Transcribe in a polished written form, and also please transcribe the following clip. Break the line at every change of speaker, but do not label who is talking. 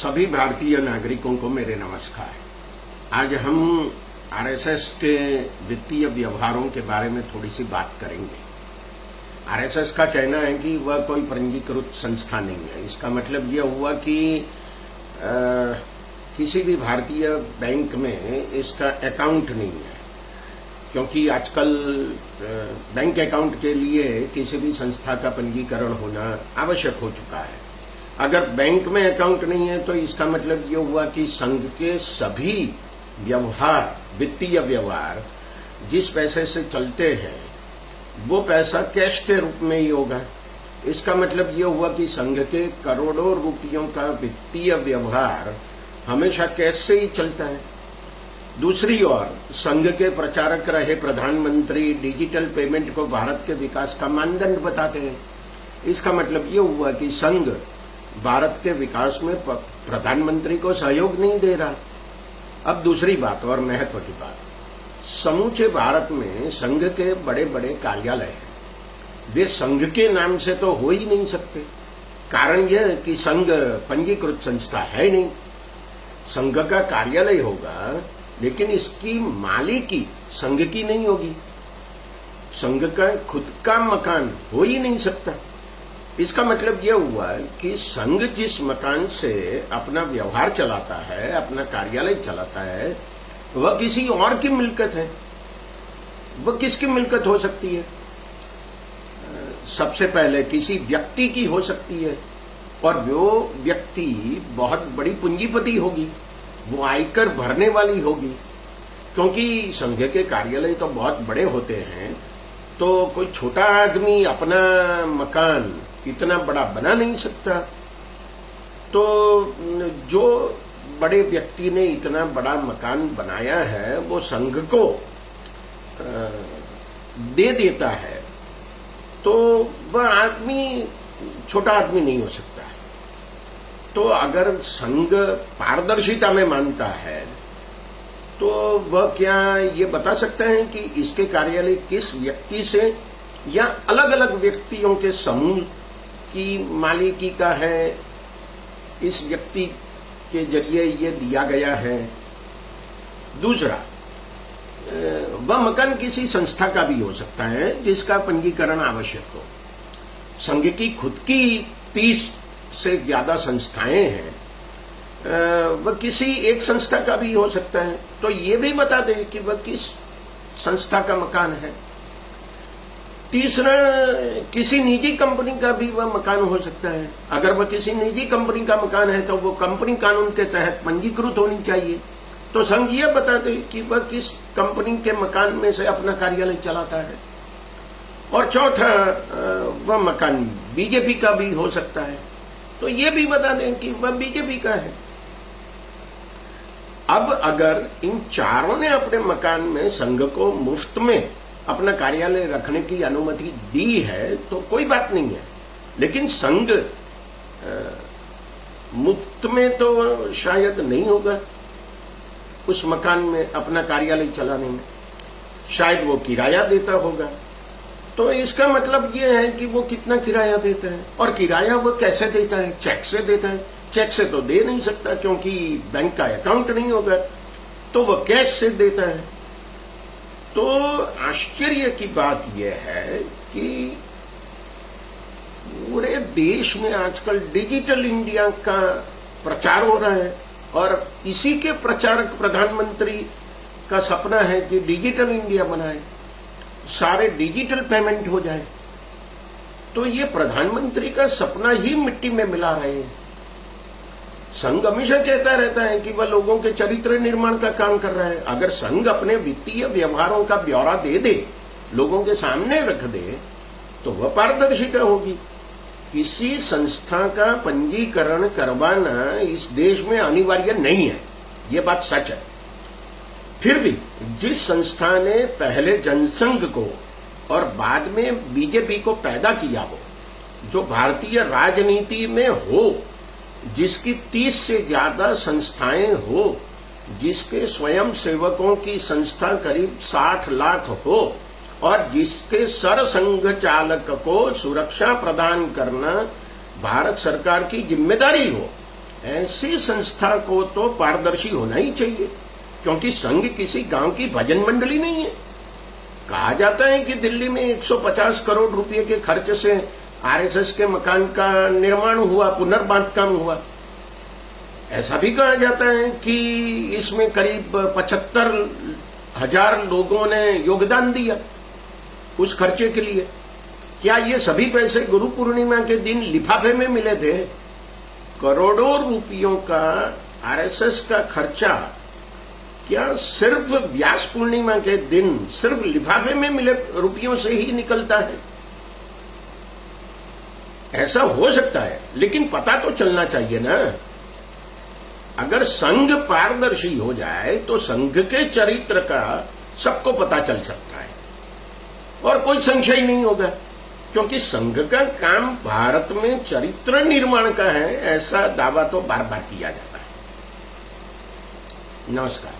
सभी भारतीय नागरिकों को मेरे नमस्कार। आज हम आरएसएस के वित्तीय व्यवहारों के बारे में थोड़ी सी बात करेंगे। आरएसएस का कहना है कि वह कोई पंजीकृत संस्था नहीं है। इसका मतलब यह हुआ कि किसी भी भारतीय बैंक में इसका अकाउंट नहीं है, क्योंकि आजकल बैंक अकाउंट के लिए किसी भी संस्था का पंजीकरण होना आवश्यक हो चुका है। अगर बैंक में अकाउंट नहीं है तो इसका मतलब ये हुआ कि संघ के सभी व्यवहार, वित्तीय व्यवहार जिस पैसे से चलते हैं वो पैसा कैश के रूप में ही होगा। इसका मतलब ये हुआ कि संघ के करोड़ों रुपयों का वित्तीय व्यवहार हमेशा कैश से ही चलता है। दूसरी ओर संघ के प्रचारक रहे प्रधानमंत्री डिजिटल पेमेंट को भारत के विकास का मानदंड बताते हैं। इसका मतलब ये हुआ कि संघ भारत के विकास में प्रधानमंत्री को सहयोग नहीं दे रहा। अब दूसरी बात और महत्व की बात, समूचे भारत में संघ के बड़े बड़े कार्यालय हैं। वे संघ के नाम से तो हो ही नहीं सकते। कारण यह है कि संघ पंजीकृत संस्था है नहीं। संघ का कार्यालय होगा लेकिन इसकी मालिकी संघ की नहीं होगी। संघ का खुद का मकान हो ही नहीं सकता। इसका मतलब यह हुआ कि संघ जिस मकान से अपना व्यवहार चलाता है, अपना कार्यालय चलाता है, वह किसी और की मिल्कत है। वह किसकी मिल्कत हो सकती है? सबसे पहले किसी व्यक्ति की हो सकती है, और वो व्यक्ति बहुत बड़ी पूंजीपति होगी, वो आयकर भरने वाली होगी। क्योंकि संघ के कार्यालय तो बहुत बड़े होते हैं, तो कोई छोटा आदमी अपना मकान इतना बड़ा बना नहीं सकता। तो जो बड़े व्यक्ति ने इतना बड़ा मकान बनाया है वो संघ को दे देता है, तो वह आदमी छोटा आदमी नहीं हो सकता है। तो अगर संघ पारदर्शिता में मानता है तो वह क्या ये बता सकता है कि इसके कार्यालय किस व्यक्ति से या अलग अलग व्यक्तियों के समूह की मालिकी का है, इस व्यक्ति के जरिए ये दिया गया है। दूसरा, वह मकान किसी संस्था का भी हो सकता है जिसका पंजीकरण आवश्यक हो। संघ की खुद की 30 से ज्यादा संस्थाएं हैं, वह किसी एक संस्था का भी हो सकता है। तो ये भी बता दें कि वह किस संस्था का मकान है। तीसरा, किसी निजी कंपनी का भी वह मकान हो सकता है। अगर वह किसी निजी कंपनी का मकान है तो वो कंपनी कानून के तहत पंजीकृत होनी चाहिए। तो संघ यह बता दे कि वह किस कंपनी के मकान में से अपना कार्यालय चलाता है। और चौथा, वह मकान बीजेपी का भी हो सकता है, तो ये भी बता दें कि वह बीजेपी का है। अब अगर इन चारों ने अपने मकान में संघ को मुफ्त में अपना कार्यालय रखने की अनुमति दी है तो कोई बात नहीं है। लेकिन संघ मुफ्त में तो शायद नहीं होगा उस मकान में अपना कार्यालय चलाने में, शायद वो किराया देता होगा। तो इसका मतलब ये है कि वो कितना किराया देता है, और किराया वो कैसे देता है? चेक से देता है। चेक से तो दे नहीं सकता क्योंकि बैंक का अकाउंट नहीं होगा, तो वो कैश से देता है। तो आश्चर्य की बात यह है कि पूरे देश में आजकल डिजिटल इंडिया का प्रचार हो रहा है, और इसी के प्रचारक प्रधानमंत्री का सपना है कि डिजिटल इंडिया बनाए, सारे डिजिटल पेमेंट हो जाए। तो ये प्रधानमंत्री का सपना ही मिट्टी में मिला रहे हैं। संघ हमेशा कहता रहता है कि वह लोगों के चरित्र निर्माण का काम कर रहा है। अगर संघ अपने वित्तीय व्यवहारों का ब्यौरा दे दे, लोगों के सामने रख दे, तो वह पारदर्शिता होगी। किसी संस्था का पंजीकरण करवाना इस देश में अनिवार्य नहीं है, ये बात सच है। फिर भी जिस संस्था ने पहले जनसंघ को और बाद में बीजेपी को पैदा किया हो, जो भारतीय राजनीति में हो, जिसकी 30 से ज्यादा संस्थाएं हो, जिसके स्वयं सेवकों की संख्या करीब 60 लाख हो, और जिसके सरसंघ चालक को सुरक्षा प्रदान करना भारत सरकार की जिम्मेदारी हो, ऐसी संस्था को तो पारदर्शी होना ही चाहिए, क्योंकि संघ किसी गांव की भजन मंडली नहीं है। कहा जाता है कि दिल्ली में 150 करोड़ रुपए के खर्च से आरएसएस के मकान का निर्माण हुआ, पुनर्बांधकाम हुआ। ऐसा भी कहा जाता है कि इसमें करीब 75,000 लोगों ने योगदान दिया उस खर्चे के लिए। क्या ये सभी पैसे गुरु पूर्णिमा के दिन लिफाफे में मिले थे? करोड़ों रुपयों का आरएसएस का खर्चा क्या सिर्फ व्यास पूर्णिमा के दिन सिर्फ लिफाफे में मिले रुपयों से ही निकलता है? ऐसा हो सकता है, लेकिन पता तो चलना चाहिए ना। अगर संघ पारदर्शी हो जाए तो संघ के चरित्र का सबको पता चल सकता है और कोई संशय नहीं होगा, क्योंकि संघ का काम भारत में चरित्र निर्माण का है, ऐसा दावा तो बार बार किया जाता है। नमस्कार।